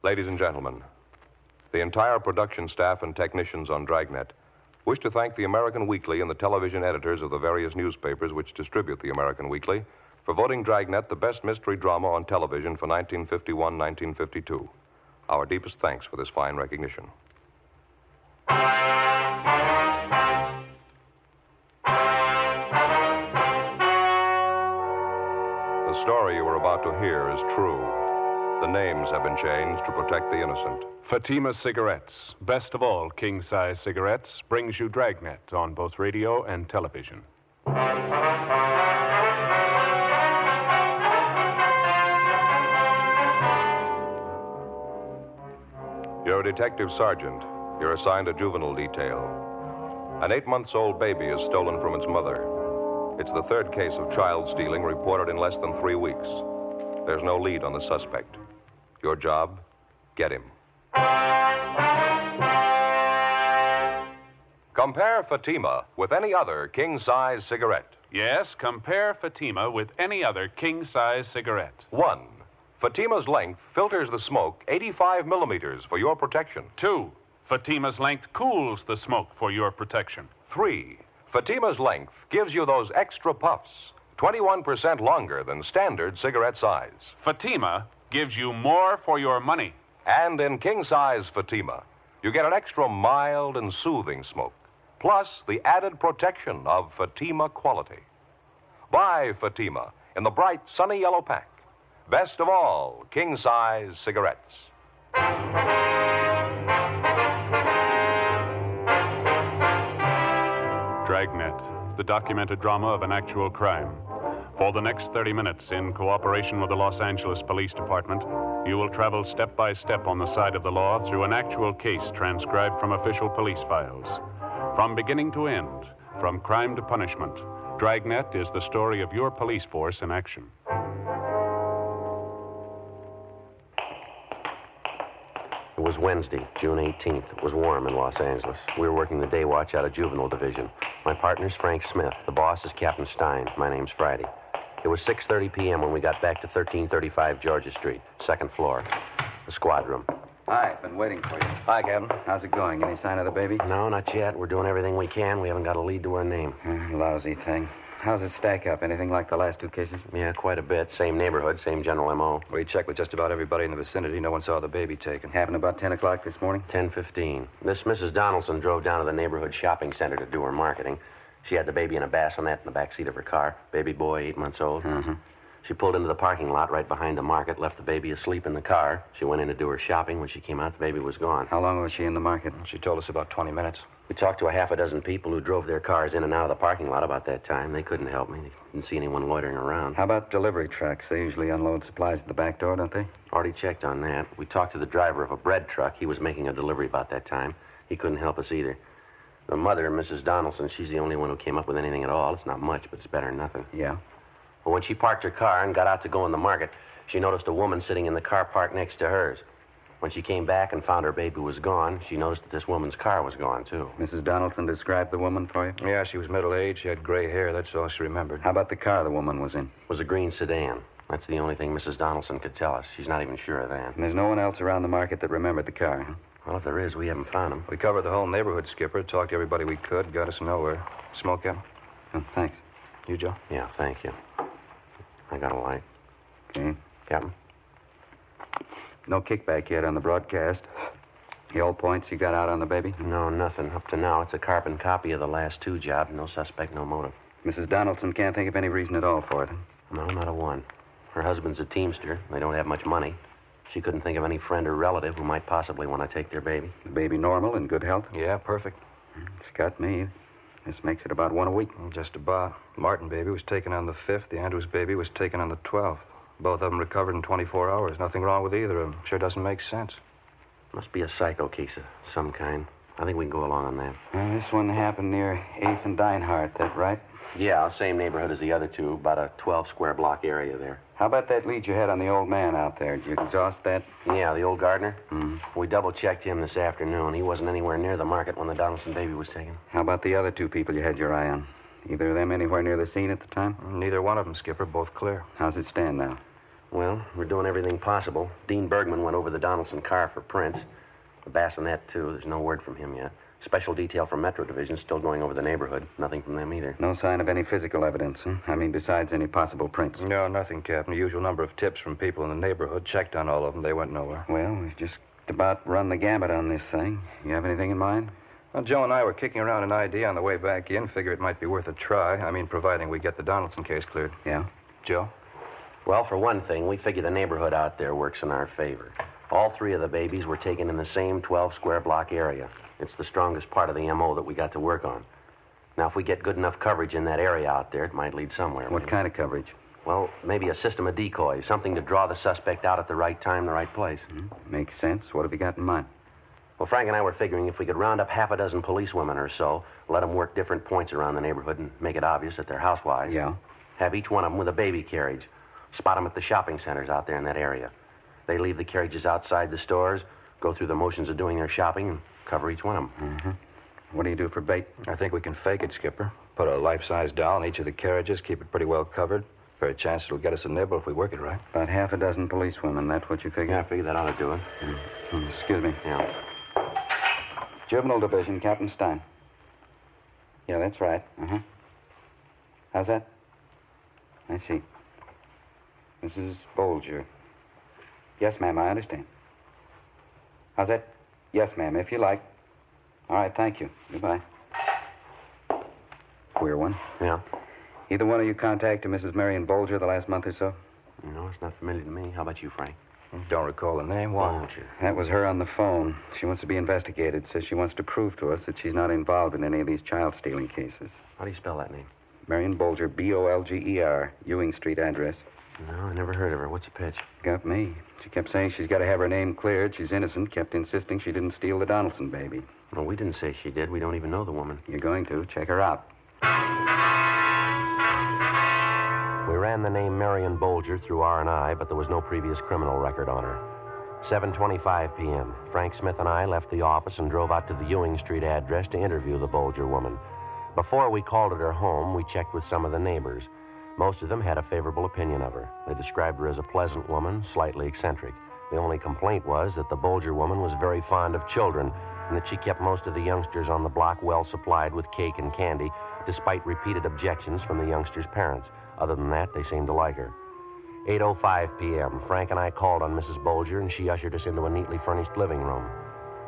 Ladies and gentlemen, the entire production staff and technicians on Dragnet wish to thank the American Weekly and the television editors of the various newspapers which distribute the American Weekly for voting Dragnet the best mystery drama on television for 1951-1952. Our deepest thanks for this fine recognition. The story you are about to hear is true. The names have been changed to protect the innocent. Fatima Cigarettes, best of all king-size cigarettes, brings you Dragnet on both radio and television. You're a detective sergeant. You're assigned a juvenile detail. An 8-month-old baby is stolen from its mother. It's the third case of child stealing reported in less than 3 weeks. There's no lead on the suspect. Your job, get him. Compare Fatima with any other king-size cigarette. Yes, compare Fatima with any other king-size cigarette. 1. Fatima's length filters the smoke 85 millimeters for your protection. 2. Fatima's length cools the smoke for your protection. 3. Fatima's length gives you those extra puffs, 21% longer than standard cigarette size. Fatima gives you more for your money. And in king-size Fatima, you get an extra mild and soothing smoke, plus the added protection of Fatima quality. Buy Fatima in the bright, sunny yellow pack. Best of all, king-size cigarettes. Dragnet, the documented drama of an actual crime. For the next 30 minutes, in cooperation with the Los Angeles Police Department, you will travel step by step on the side of the law through an actual case transcribed from official police files. From beginning to end, from crime to punishment, Dragnet is the story of your police force in action. It was Wednesday, June 18th. It was warm in Los Angeles. We were working the day watch out of Juvenile Division. My partner's Frank Smith. The boss is Captain Stein. My name's Friday. It was 6:30 p.m. when we got back to 1335 Georgia Street, second floor, the squad room. Hi, been waiting for you. Hi, Captain. How's it going? Any sign of the baby? No, not yet. We're doing everything we can. We haven't got a lead to her name. Lousy thing. How's it stack up? Anything like the last 2 cases? Yeah, quite a bit. Same neighborhood, same general M.O. We checked with just about everybody in the vicinity. No one saw the baby taken. Happened about 10 o'clock this morning? 10:15. This Mrs. Donaldson drove down to the neighborhood shopping center to do her marketing. She had the baby in a bassinet in the back seat of her car. Baby boy, 8 months old. Mm-hmm. She pulled into the parking lot right behind the market, left the baby asleep in the car. She went in to do her shopping. When she came out, the baby was gone. How long was she in the market? She told us about 20 minutes. We talked to a half a dozen people who drove their cars in and out of the parking lot about that time. They couldn't help me. They didn't see anyone loitering around. How about delivery trucks? They usually unload supplies at the back door, don't they? Already checked on that. We talked to the driver of a bread truck. He was making a delivery about that time. He couldn't help us either. The mother, Mrs. Donaldson, she's the only one who came up with anything at all. It's not much, but it's better than nothing. Yeah. Well, when she parked her car and got out to go in the market, she noticed a woman sitting in the car parked next to hers. When she came back and found her baby was gone, she noticed that this woman's car was gone, too. Mrs. Donaldson described the woman for you? Yeah, she was middle-aged. She had gray hair. That's all she remembered. How about the car the woman was in? It was a green sedan. That's the only thing Mrs. Donaldson could tell us. She's not even sure of that. And there's no one else around the market that remembered the car, huh? Well, if there is, we haven't found him. We covered the whole neighborhood, Skipper. Talked to everybody we could. Got us nowhere. Smoke, Captain? Oh, thanks. You, Joe? Yeah, thank you. I got a light. Okay. Captain? No kickback yet on the broadcast. The old points you got out on the baby? No, nothing. Up to now, it's a carbon copy of the last 2 jobs. No suspect, no motive. Mrs. Donaldson can't think of any reason at all for it. No, not a one. Her husband's a teamster. They don't have much money. She couldn't think of any friend or relative who might possibly want to take their baby. The baby normal, in good health? Yeah, perfect. It's got me. This makes it about 1 a week. Just about. Martin baby was taken on the 5th. The Andrews baby was taken on the 12th. Both of them recovered in 24 hours. Nothing wrong with either of them. Sure doesn't make sense. Must be a psycho case of some kind. I think we can go along on that. This one happened near 8th and Dinehart, that right? Yeah, same neighborhood as the other two. About a 12-square-block area there. How about that lead you had on the old man out there? Did you exhaust that? Yeah, the old gardener? Mm-hmm. We double-checked him this afternoon. He wasn't anywhere near the market when the Donaldson baby was taken. How about the other 2 people you had your eye on? Either of them anywhere near the scene at the time? Neither one of them, Skipper. Both clear. How's it stand now? Well, we're doing everything possible. Dean Bergman went over the Donaldson car for prints. The bassinet, too. There's no word from him yet. Special detail from Metro Division still going over the neighborhood. Nothing from them either. No sign of any physical evidence, huh? I mean, besides any possible prints. No, nothing, Captain. The usual number of tips from people in the neighborhood. Checked on all of them. They went nowhere. Well, we've just about run the gamut on this thing. You have anything in mind? Well, Joe and I were kicking around an idea on the way back in. Figure it might be worth a try. I mean, providing we get the Donaldson case cleared. Yeah? Joe? Well, for one thing, we figure the neighborhood out there works in our favor. All 3 of the babies were taken in the same 12-square-block area. It's the strongest part of the M.O. that we got to work on. Now, if we get good enough coverage in that area out there, it might lead somewhere. What maybe. kind of coverage? Well, maybe a system of decoys, something to draw the suspect out at the right time, the right place. Makes sense. What have you got in mind? Well, Frank and I were figuring if we could round up half a dozen policewomen or so, let them work different points around the neighborhood and make it obvious that they're housewives. Yeah? Have each one of them with a baby carriage. Spot them at the shopping centers out there in that area. They leave the carriages outside the stores, go through the motions of doing their shopping, and cover each one of them. What do you do for bait? I think we can fake it, Skipper. Put a life-size doll in each of the carriages, keep it pretty well covered. Very chance it'll get us a nibble if we work it right. About half a dozen policewomen. That's what you figure? Yeah, I figured that ought to do it. Excuse me. Yeah. Juvenile Division, Captain Stein. Yeah, that's right. How's that? I see. Mrs. Bolger. Yes, ma'am, I understand. How's that? Yes, ma'am, if you like. All right, thank you. Goodbye. Queer one. Yeah? Either one of you contacted Mrs. Marion Bolger the last month or so? No, it's not familiar to me. How about you, Frank? Don't recall the name. Why? Bolger. That was her on the phone. She wants to be investigated. Says she wants to prove to us that she's not involved in any of these child-stealing cases. How do you spell that name? Marion Bolger, B-O-L-G-E-R, Ewing Street address. No, I never heard of her. What's the pitch? Got me. She kept saying she's got to have her name cleared. She's innocent. Kept insisting she didn't steal the Donaldson baby. No, we didn't say she did. We don't even know the woman. You're going to. Check her out. We ran the name Marion Bolger through R&I, but there was no previous criminal record on her. 7:25 p.m. Frank Smith and I left the office and drove out to the Ewing Street address to interview the Bolger woman. Before we called at her home, we checked with some of the neighbors. Most of them had a favorable opinion of her. They described her as a pleasant woman, slightly eccentric. The only complaint was that the Bolger woman was very fond of children and that she kept most of the youngsters on the block well supplied with cake and candy, despite repeated objections from the youngsters' parents. Other than that, they seemed to like her. 8:05 p.m., Frank and I called on Mrs. Bolger, and she ushered us into a neatly furnished living room.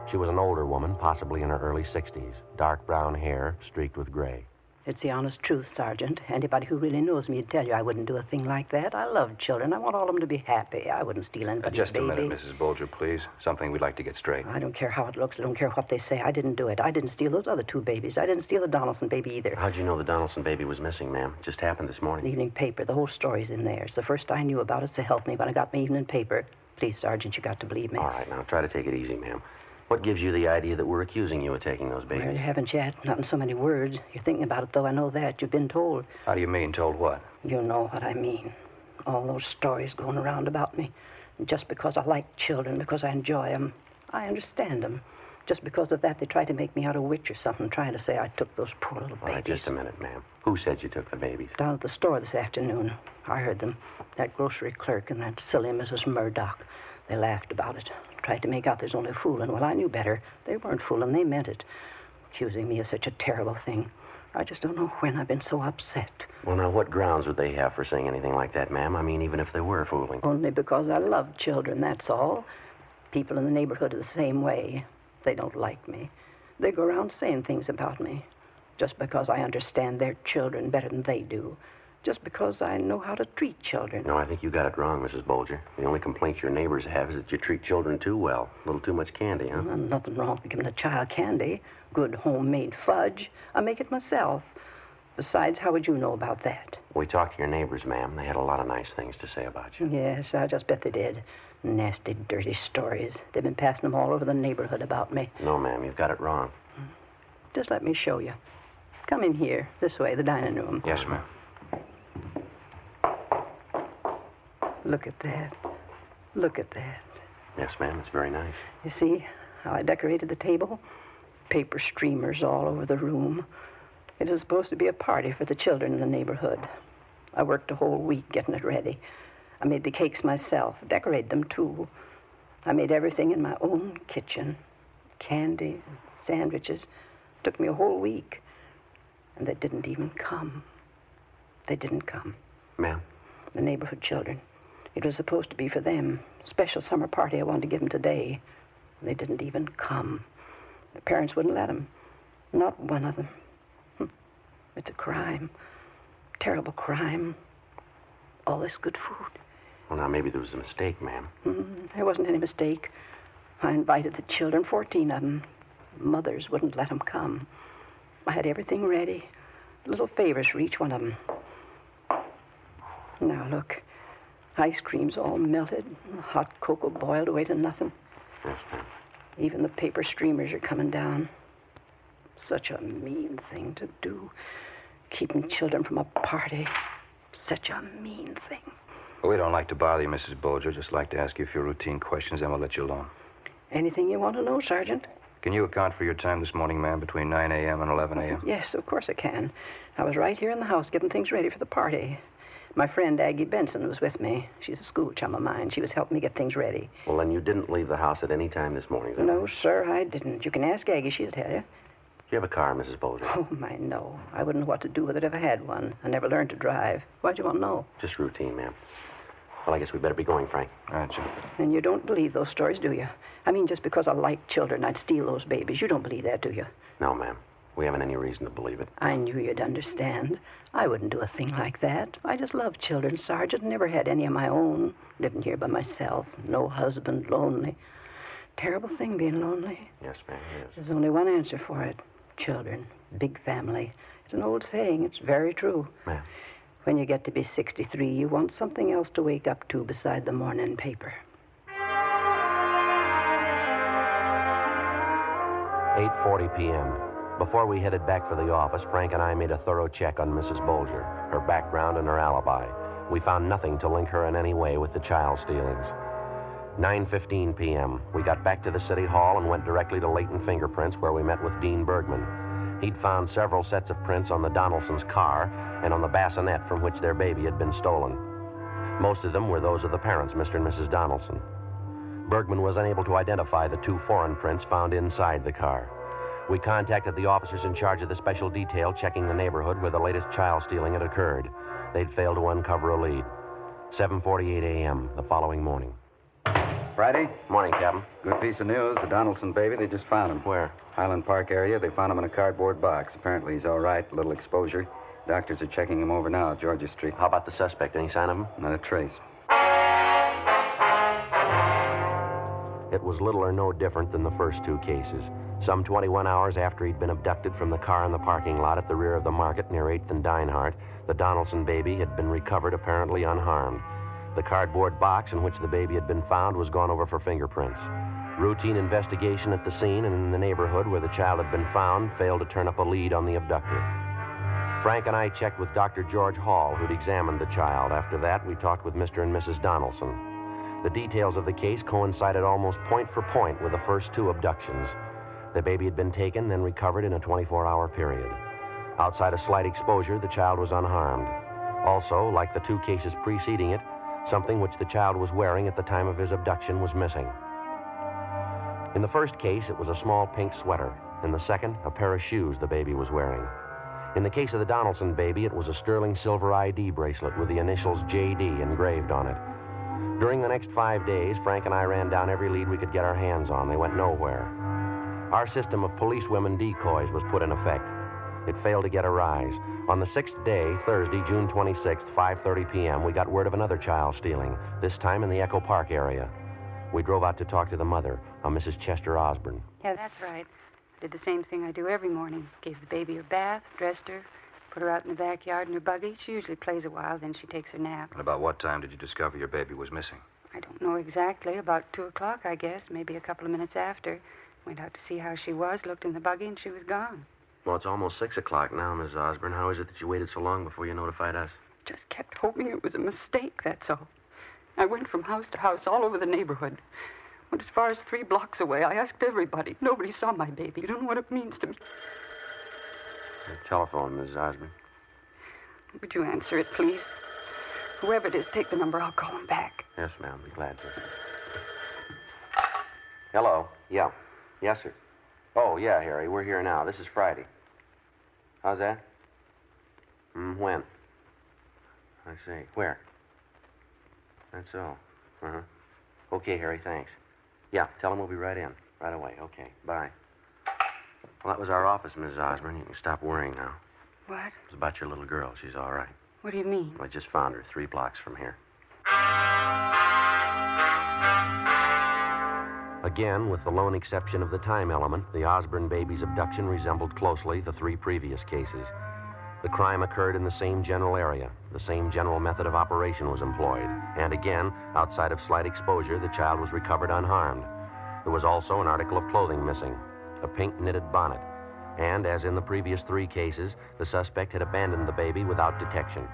She was an older woman, possibly in her early 60s, dark brown hair streaked with gray. It's the honest truth, Sergeant. Anybody who really knows me would tell you I wouldn't do a thing like that. I love children. I want all of them to be happy. I wouldn't steal anybody's Just a baby. minute, Mrs. Bolger, please. Something we'd like to get straight. I don't care how it looks. I don't care what they say. I didn't do it. I didn't steal those other 2 babies. I didn't steal the Donaldson baby either. How'd you know the Donaldson baby was missing, ma'am? It just happened this morning. The evening paper. The whole story's in there. It's the first I knew about it, so help me when I got my evening paper. Please, Sergeant, you got to believe me. All right, now try to take it easy, ma'am. What gives you the idea that we're accusing you of taking those babies? Well, you haven't yet. Not in so many words. You're thinking about it, though. I know that. You've been told. How do you mean, told what? You know what I mean. All those stories going around about me. Just because I like children, because I enjoy them, I understand them. Just because of that, they try to make me out a witch or something, trying to say I took those poor little babies. All right, just a minute, ma'am. Who said you took the babies? Down at the store this afternoon. I heard them. That grocery clerk and that silly Mrs. Murdoch. They laughed about it. Tried to make out there's only fooling. Well, I knew better. They weren't fooling. They meant it. Accusing me of such a terrible thing. I just don't know when I've been so upset. Well, now, what grounds would they have for saying anything like that, ma'am? I mean, even if they were fooling. Only because I love children, that's all. People in the neighborhood are the same way. They don't like me. They go around saying things about me. Just because I understand their children better than they do. Just because I know how to treat children. No, I think you got it wrong, Mrs. Bolger. The only complaint your neighbors have is that you treat children too well. A little too much candy, huh? Well, nothing wrong with giving a child candy. Good homemade fudge. I make it myself. Besides, how would you know about that? We talked to your neighbors, ma'am. They had a lot of nice things to say about you. Yes, I just bet they did. Nasty, dirty stories. They've been passing them all over the neighborhood about me. No, ma'am, you've got it wrong. Just let me show you. Come in here, this way, the dining room. Yes, ma'am. Look at that. Look at that. Yes, ma'am, it's very nice. You see how I decorated the table? Paper streamers all over the room. It is supposed to be a party for the children in the neighborhood. I worked a whole week getting it ready. I made the cakes myself, decorated them, too. I made everything in my own kitchen. Candy, sandwiches. Took me a whole week. And they didn't even come. They didn't come. Ma'am? The neighborhood children. It was supposed to be for them. Special summer party I wanted to give them today. They didn't even come. The parents wouldn't let them. Not one of them. It's a crime. Terrible crime. All this good food. Well, now, maybe there was a mistake, ma'am. There wasn't any mistake. I invited the children, 14 of them. Mothers wouldn't let them come. I had everything ready. Little favors for each one of them. Now, look. Ice cream's all melted. Hot cocoa boiled away to nothing. Yes, ma'am. Even the paper streamers are coming down. Such a mean thing to do. Keeping children from a party. Such a mean thing. Well, we don't like to bother you, Mrs. Bolger. Just like to ask you a few routine questions, then we'll let you alone. Anything you want to know, Sergeant? Can you account for your time this morning, ma'am, between 9 a.m. and 11 a.m.? Yes, of course I can. I was right here in the house getting things ready for the party. My friend Aggie Benson was with me. She's a school chum of mine. She was helping me get things ready. Well, then you didn't leave the house at any time this morning, then? No, sir, I didn't. You can ask Aggie. She'll tell you. Do you have a car, Mrs. Bolger? Oh, my, no. I wouldn't know what to do with it if I had one. I never learned to drive. Why'd you want to know? Just routine, ma'am. Well, I guess we better be going, Frank. All right, Jim. And you don't believe those stories, do you? I mean, just because I like children, I'd steal those babies. You don't believe that, do you? No, ma'am. We haven't any reason to believe it. I knew you'd understand. I wouldn't do a thing like that. I just love children, Sergeant. Never had any of my own. Living here by myself. No husband, lonely. Terrible thing being lonely. Yes, ma'am, it is. There's only one answer for it. Children. Big family. It's an old saying. It's very true. Ma'am. When you get to be 63, you want something else to wake up to beside the morning paper. 8:40 p.m. Before we headed back for the office, Frank and I made a thorough check on Mrs. Bolger, her background and her alibi. We found nothing to link her in any way with the child stealings. 9:15 p.m. We got back to the city hall and went directly to Leighton Fingerprints, where we met with Dean Bergman. He'd found several sets of prints on the Donaldsons' car and on the bassinet from which their baby had been stolen. Most of them were those of the parents, Mr. and Mrs. Donaldson. Bergman was unable to identify the 2 foreign prints found inside the car. We contacted the officers in charge of the special detail checking the neighborhood where the latest child stealing had occurred. They'd failed to uncover a lead. 7:48 a.m. the following morning. Friday? Morning, Captain. Good piece of news. The Donaldson baby, they just found him. Where? Highland Park area. They found him in a cardboard box. Apparently he's all right. A little exposure. Doctors are checking him over now, Georgia Street. How about the suspect? Any sign of him? Not a trace. It was little or no different than the first 2 cases. Some 21 hours after he'd been abducted from the car in the parking lot at the rear of the market near 8th and Dinehart, the Donaldson baby had been recovered apparently unharmed. The cardboard box in which the baby had been found was gone over for fingerprints. Routine investigation at the scene and in the neighborhood where the child had been found failed to turn up a lead on the abductor. Frank and I checked with Dr. George Hall, who'd examined the child. After that, we talked with Mr. and Mrs. Donaldson. The details of the case coincided almost point for point with the first 2 abductions. The baby had been taken, then recovered in a 24-hour period. Outside a slight exposure, the child was unharmed. Also, like the 2 cases preceding it, something which the child was wearing at the time of his abduction was missing. In the first case, it was a small pink sweater. In the second, a pair of shoes the baby was wearing. In the case of the Donaldson baby, it was a sterling silver ID bracelet with the initials JD engraved on it. During the next 5 days, Frank and I ran down every lead we could get our hands on. They went nowhere. Our system of policewomen decoys was put in effect. It failed to get a rise. On the 6th day, Thursday, June 26th, 5:30 p.m., we got word of another child stealing, this time in the Echo Park area. We drove out to talk to the mother, a Mrs. Chester Osborne. Yeah, that's right. I did the same thing I do every morning. Gave the baby her bath, dressed her, put her out in the backyard in her buggy. She usually plays a while, then she takes her nap. And about what time did you discover your baby was missing? I don't know exactly. About 2 o'clock, I guess. Maybe a couple of minutes after. Went out to see how she was, looked in the buggy, and she was gone. Well, it's almost 6 o'clock now, Miss Osborne. How is it that you waited so long before you notified us? Just kept hoping it was a mistake, that's all. I went from house to house all over the neighborhood. Went as far as 3 blocks away. I asked everybody. Nobody saw my baby. You don't know what it means to me. Telephone, Miss Osborne. Would you answer it, please? Whoever it is, take the number. I'll call him back. Yes, ma'am. Be glad to. Hello. Yeah. Yes, sir. Oh, yeah, Harry. We're here now. This is Friday. How's that? When? I see. Where? That's all. Uh-huh. Okay, Harry, thanks. Yeah, tell him we'll be right in. Right away. Okay, bye. Well, that was our office, Mrs. Osborne. You can stop worrying now. What? It was about your little girl. She's all right. What do you mean? I just found her 3 blocks from here. Again, with the lone exception of the time element, the Osborne baby's abduction resembled closely the 3 previous cases. The crime occurred in the same general area. The same general method of operation was employed. And again, outside of slight exposure, the child was recovered unharmed. There was also an article of clothing missing, a pink knitted bonnet. And, as in the previous 3 cases, the suspect had abandoned the baby without detection.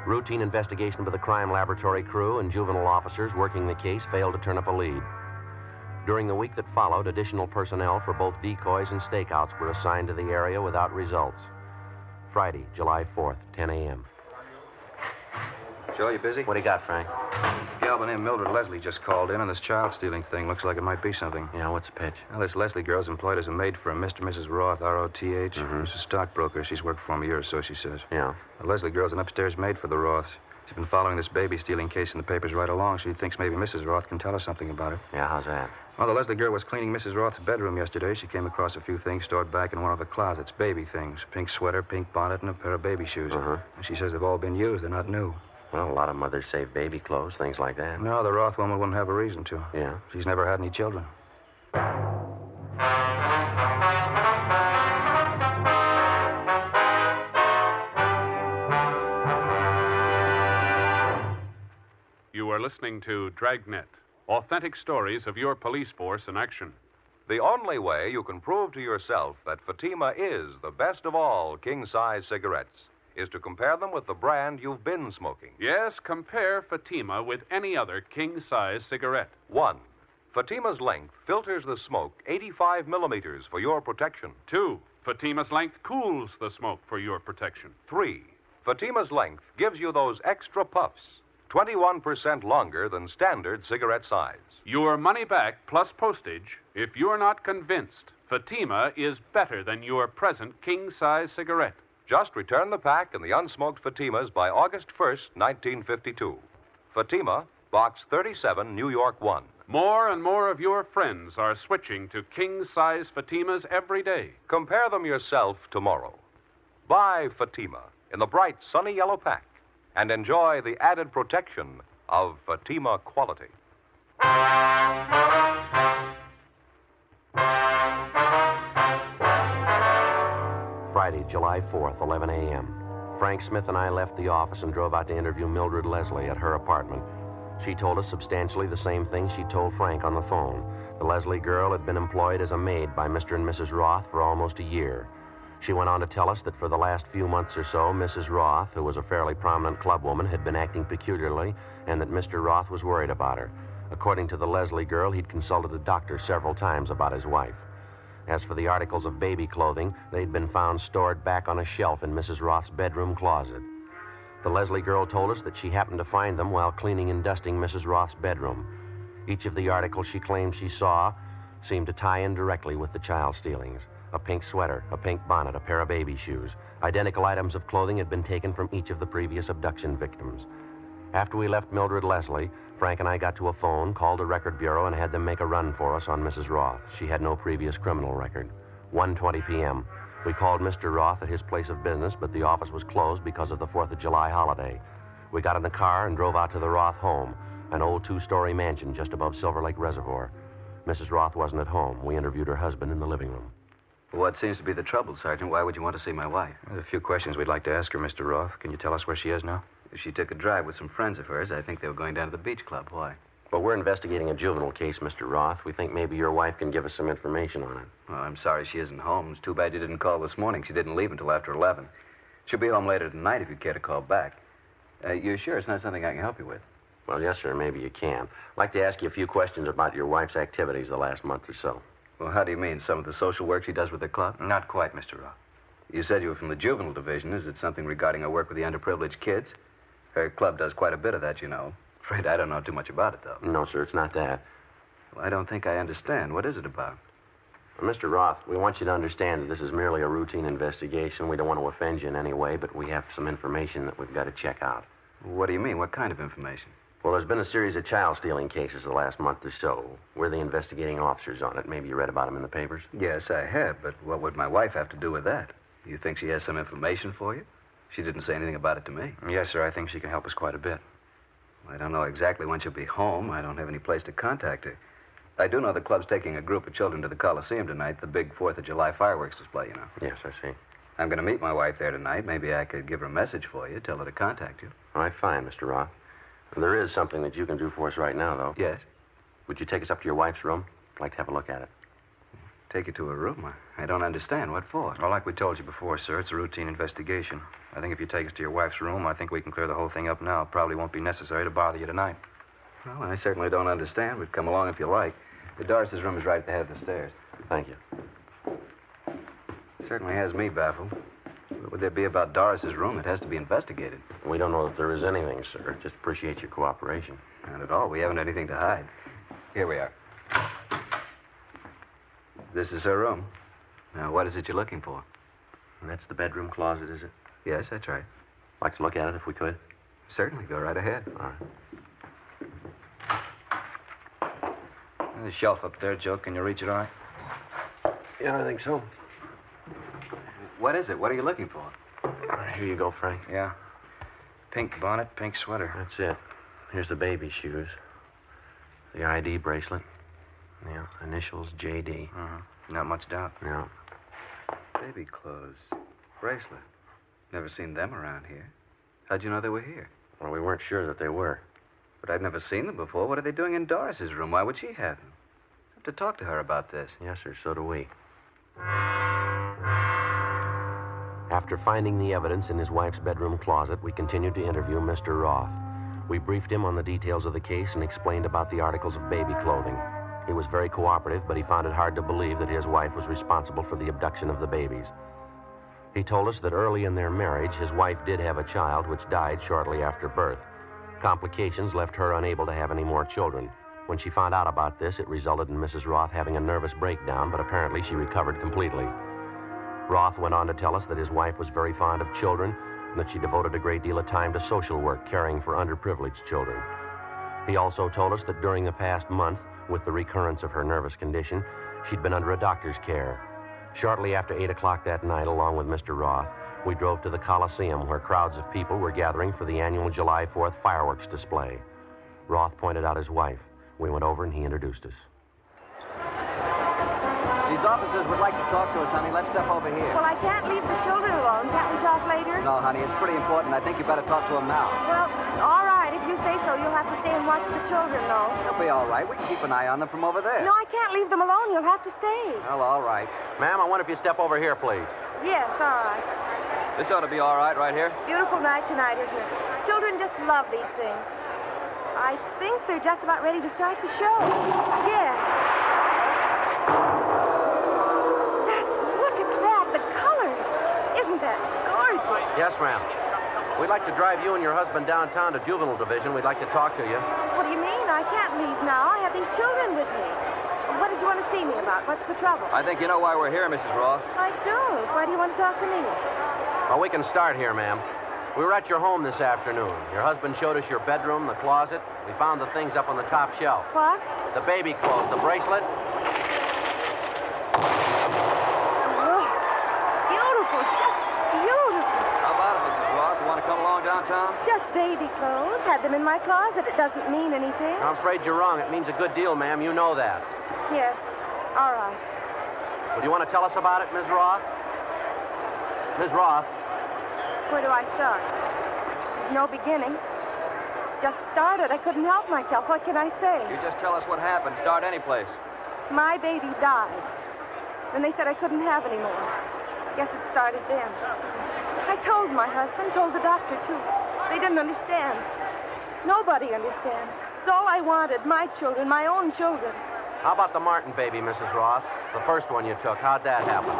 Routine investigation by the crime laboratory crew and juvenile officers working the case failed to turn up a lead. During the week that followed, additional personnel for both decoys and stakeouts were assigned to the area without results. Friday, July 4th, 10 a.m. Joe, you busy? What do you got, Frank? A gal by the name of Mildred Leslie just called in on this child stealing thing. Looks like it might be something. Yeah, what's the pitch? Well, this Leslie girl's employed as a maid for a Mr. and Mrs. Roth, R-O-T-H. Mm-hmm. She's a stockbroker. She's worked for him a year or so, she says. Yeah. The Leslie girl's an upstairs maid for the Roths. She's been following this baby stealing case in the papers right along. She thinks maybe Mrs. Roth can tell her something about it. Yeah, how's that? Well, the Leslie girl was cleaning Mrs. Roth's bedroom yesterday. She came across a few things stored back in one of the closets. Baby things. Pink sweater, pink bonnet, and a pair of baby shoes. Uh-huh. And she says they've all been used. They're not new. Well, a lot of mothers save baby clothes, things like that. No, the Roth woman wouldn't have a reason to. Yeah? She's never had any children. You are listening to Dragnet, authentic stories of your police force in action. The only way you can prove to yourself that Fatima is the best of all king-size cigarettes is to compare them with the brand you've been smoking. Yes, compare Fatima with any other king-size cigarette. 1. Fatima's length filters the smoke 85 millimeters for your protection. 2. Fatima's length cools the smoke for your protection. 3. Fatima's length gives you those extra puffs, 21% longer than standard cigarette size. Your money back plus postage if you're not convinced Fatima is better than your present king-size cigarette. Just return the pack and the unsmoked Fatimas by August 1st, 1952. Fatima, Box 37, New York 1. More and more of your friends are switching to king-size Fatimas every day. Compare them yourself tomorrow. Buy Fatima in the bright, sunny yellow pack and enjoy the added protection of Fatima quality. Friday, July 4th, 11 a.m. Frank Smith and I left the office and drove out to interview Mildred Leslie at her apartment. She told us substantially the same thing she told Frank on the phone. The Leslie girl had been employed as a maid by Mr. and Mrs. Roth for almost a year. She went on to tell us that for the last few months or so, Mrs. Roth, who was a fairly prominent clubwoman, had been acting peculiarly, and that Mr. Roth was worried about her. According to the Leslie girl, he'd consulted a doctor several times about his wife. As for the articles of baby clothing, they'd been found stored back on a shelf in Mrs. Roth's bedroom closet. The Leslie girl told us that she happened to find them while cleaning and dusting Mrs. Roth's bedroom. Each of the articles she claimed she saw seemed to tie in directly with the child stealings. A pink sweater, a pink bonnet, a pair of baby shoes. Identical items of clothing had been taken from each of the previous abduction victims. After we left Mildred Leslie, Frank and I got to a phone, called the record bureau, and had them make a run for us on Mrs. Roth. She had no previous criminal record. 1:20 p.m. We called Mr. Roth at his place of business, but the office was closed because of the 4th of July holiday. We got in the car and drove out to the Roth home, an old 2-story mansion just above Silver Lake Reservoir. Mrs. Roth wasn't at home. We interviewed her husband in the living room. What seems to be the trouble, Sergeant? Why would you want to see my wife? There's a few questions we'd like to ask her, Mr. Roth. Can you tell us where she is now? She took a drive with some friends of hers. I think they were going down to the beach club. Why? But we're investigating a juvenile case, Mr. Roth. We think maybe your wife can give us some information on it. Well, I'm sorry she isn't home. It's too bad you didn't call this morning. She didn't leave until after 11. She'll be home later tonight if you care to call back. You're sure it's not something I can help you with? Well, yes, sir, maybe you can. I'd like to ask you a few questions about your wife's activities the last month or so. Well, how do you mean? Some of the social work she does with the club? Not quite, Mr. Roth. You said you were from the juvenile division. Is it something regarding her work with the underprivileged kids? Her club does quite a bit of that, you know. Afraid I don't know too much about it, though. No, sir, it's not that. Well, I don't think I understand. What is it about? Mr. Roth, we want you to understand that this is merely a routine investigation. We don't want to offend you in any way, but we have some information that we've got to check out. What do you mean? What kind of information? Well, there's been a series of child stealing cases the last month or so. We're the investigating officers on it. Maybe you read about them in the papers? Yes, I have, but what would my wife have to do with that? You think she has some information for you? She didn't say anything about it to me. Yes, sir. I think she can help us quite a bit. I don't know exactly when she'll be home. I don't have any place to contact her. I do know the club's taking a group of children to the Coliseum tonight, the big 4th of July fireworks display, you know. Yes, I see. I'm going to meet my wife there tonight. Maybe I could give her a message for you, tell her to contact you. All right, fine, Mr. Roth. There is something that you can do for us right now, though. Yes? Would you take us up to your wife's room? I'd like to have a look at it. Take you to her room? I don't understand. What for? Well, like we told you before, sir, it's a routine investigation. I think if you take us to your wife's room, I think we can clear the whole thing up now. It probably won't be necessary to bother you tonight. Well, I certainly don't understand, but come along if you like. Doris's room is right at the head of the stairs. Thank you. Certainly has me baffled. What would there be about Doris's room? It has to be investigated. We don't know that there is anything, sir. Just appreciate your cooperation. Not at all. We haven't anything to hide. Here we are. This is her room. Now, what is it you're looking for? And that's the bedroom closet, is it? Yes, that's right. Like to look at it if we could? Certainly. Go right ahead. All right. There's a shelf up there, Joe. Can you reach it all right? Yeah, I think so. What is it? What are you looking for? All right, here you go, Frank. Yeah. Pink bonnet, pink sweater. That's it. Here's the baby shoes. The ID bracelet. Yeah, initials JD. Not much doubt. Yeah. Baby clothes. Bracelet. Never seen them around here. How'd you know they were here? Well, we weren't sure that they were. But I've never seen them before. What are they doing in Doris's room? Why would she have them? I have to talk to her about this. Yes, sir, so do we. After finding the evidence in his wife's bedroom closet, we continued to interview Mr. Roth. We briefed him on the details of the case and explained about the articles of baby clothing. He was very cooperative, but he found it hard to believe that his wife was responsible for the abduction of the babies. He told us that early in their marriage, his wife did have a child which died shortly after birth. Complications left her unable to have any more children. When she found out about this, it resulted in Mrs. Roth having a nervous breakdown, but apparently she recovered completely. Roth went on to tell us that his wife was very fond of children and that she devoted a great deal of time to social work, caring for underprivileged children. He also told us that during the past month, with the recurrence of her nervous condition, she'd been under a doctor's care. Shortly after 8 o'clock that night, along with Mr. Roth, we drove to the Coliseum, where crowds of people were gathering for the annual July 4th fireworks display. Roth pointed out his wife. We went over and he introduced us. These officers would like to talk to us, honey. Let's step over here. Well, I can't leave the children alone. Can't we talk later? No, honey, it's pretty important. I think you better talk to them now. Well, all right. If you say so, you'll have to stay and watch the children, though. They'll be all right. We can keep an eye on them from over there. No, I can't leave them alone. You'll have to stay. Well, all right. Ma'am, I wonder if you step over here, please. Yes, all right. This ought to be all right here. Beautiful night tonight, isn't it? Children just love these things. I think they're just about ready to start the show. Yes. Just look at that. The colors. Isn't that gorgeous? Yes, ma'am. We'd like to drive you and your husband downtown to Juvenile Division. We'd like to talk to you. What do you mean? I can't leave now. I have these children with me. What did you want to see me about? What's the trouble? I think you know why we're here, Mrs. Roth. I don't. Why do you want to talk to me? Well, we can start here, ma'am. We were at your home this afternoon. Your husband showed us your bedroom, the closet. We found the things up on the top shelf. What? The baby clothes, the bracelet. Oh, beautiful. Just beautiful. How about it, Mrs. Roth? You want to come along downtown? Just baby clothes. Had them in my closet. It doesn't mean anything. I'm afraid you're wrong. It means a good deal, ma'am. You know that. Yes. All right. Would you want to tell us about it, Ms. Roth? Ms. Roth? Where do I start? There's no beginning. Just started. I couldn't help myself. What can I say? You just tell us what happened. Start any place. My baby died. Then they said I couldn't have any more. Guess it started then. I told my husband, told the doctor, too. They didn't understand. Nobody understands. It's all I wanted. My children, my own children. How about the Martin baby, Mrs. Roth? The first one you took. How'd that happen?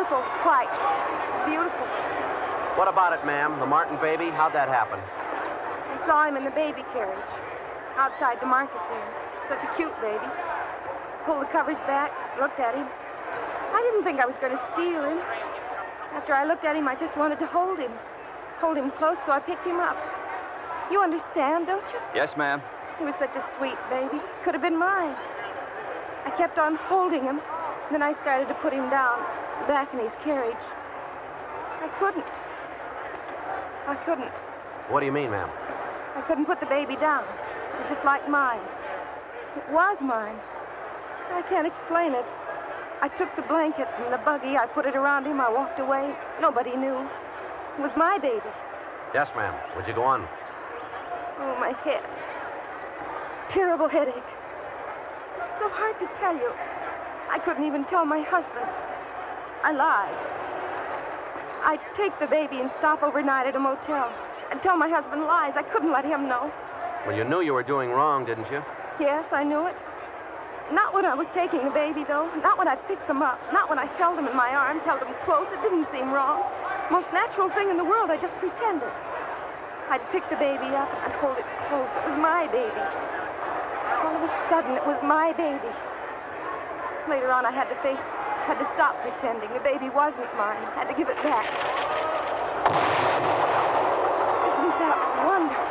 beautiful, white. Beautiful. What about it, ma'am? The Martin baby? How'd that happen? I saw him in the baby carriage outside the market there. Such a cute baby. Pulled the covers back, looked at him. I didn't think I was going to steal him. After I looked at him, I just wanted to hold him. Hold him close, so I picked him up. You understand, don't you? Yes, ma'am. He was such a sweet baby. Could have been mine. I kept on holding him. Then I started to put him down, back in his carriage. I couldn't. What do you mean, ma'am? I couldn't put the baby down. It was just like mine. It was mine. I can't explain it. I took the blanket from the buggy. I put it around him. I walked away. Nobody knew. It was my baby. Yes, ma'am. Would you go on? Oh, my head. Terrible headache. It's so hard to tell you. I couldn't even tell my husband. I lied. I'd take the baby and stop overnight at a motel and tell my husband lies. I couldn't let him know. Well, you knew you were doing wrong, didn't you? Yes, I knew it. Not when I was taking the baby, though. Not when I picked them up. Not when I held them in my arms, held them close. It didn't seem wrong. Most natural thing in the world. I just pretended. I'd pick the baby up and I'd hold it close. It was my baby. All of a sudden, it was my baby. Later on, I had to stop pretending. The baby wasn't mine. I had to give it back. Isn't that wonderful?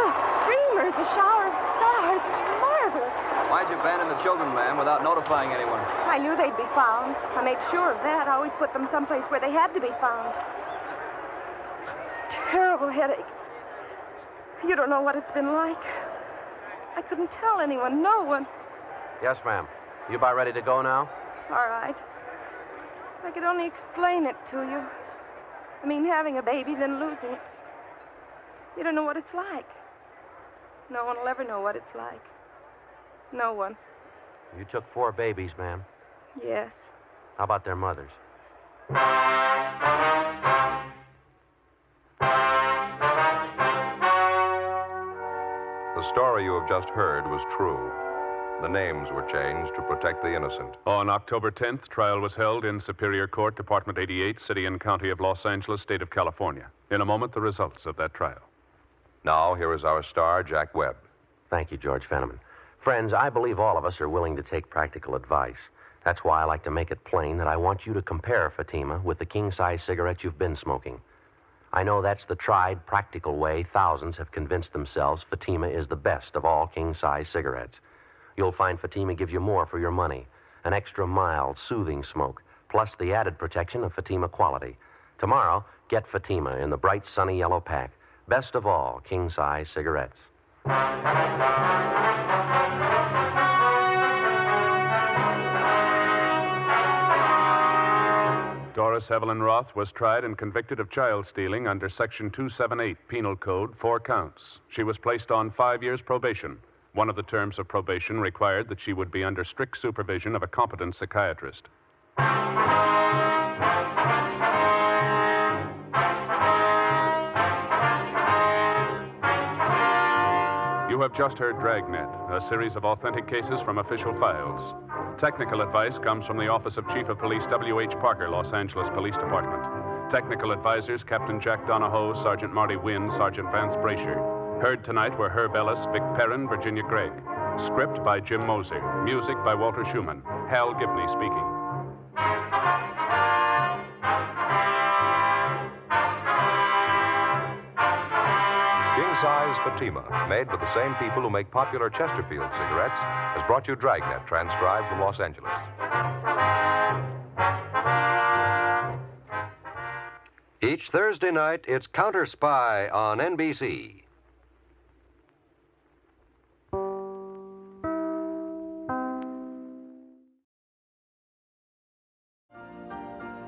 Look, streamers, a shower of stars. It's marvelous. Why'd you abandon the children, ma'am, without notifying anyone? I knew they'd be found. I made sure of that. I always put them someplace where they had to be found. Terrible headache. You don't know what it's been like. I couldn't tell anyone, no one. Yes, ma'am. You about ready to go now? All right. I could only explain it to you. I mean, having a baby, then losing it. You don't know what it's like. No one will ever know what it's like. No one. You took 4 babies, ma'am. Yes. How about their mothers? The story you have just heard was true. The names were changed to protect the innocent. On October 10th, trial was held in Superior Court, Department 88, City and County of Los Angeles, State of California. In a moment, the results of that trial. Now, here is our star, Jack Webb. Thank you, George Fenneman. Friends, I believe all of us are willing to take practical advice. That's why I like to make it plain that I want you to compare Fatima with the king-size cigarette you've been smoking. I know that's the tried, practical way thousands have convinced themselves Fatima is the best of all king-size cigarettes. You'll find Fatima gives you more for your money, an extra mild, soothing smoke, plus the added protection of Fatima quality. Tomorrow, get Fatima in the bright, sunny yellow pack. Best of all king-size cigarettes. Doris Evelyn Roth was tried and convicted of child stealing under Section 278 Penal Code, 4 counts. She was placed on 5 years probation. One of the terms of probation required that she would be under strict supervision of a competent psychiatrist. You have just heard Dragnet, a series of authentic cases from official files. Technical advice comes from the Office of Chief of Police W.H. Parker, Los Angeles Police Department. Technical advisors Captain Jack Donahoe, Sergeant Marty Wynn, Sergeant Vance Brasher. Heard tonight were Herb Ellis, Vic Perrin, Virginia Gregg. Script by Jim Moser. Music by Walter Schumann. Hal Gibney speaking. King-size Fatima, made with the same people who make popular Chesterfield cigarettes, has brought you Dragnet, transcribed from Los Angeles. Each Thursday night, it's Counter Spy on NBC.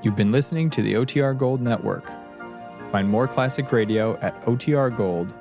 You've been listening to the OTR Gold Network. Find more classic radio at otrgold.com.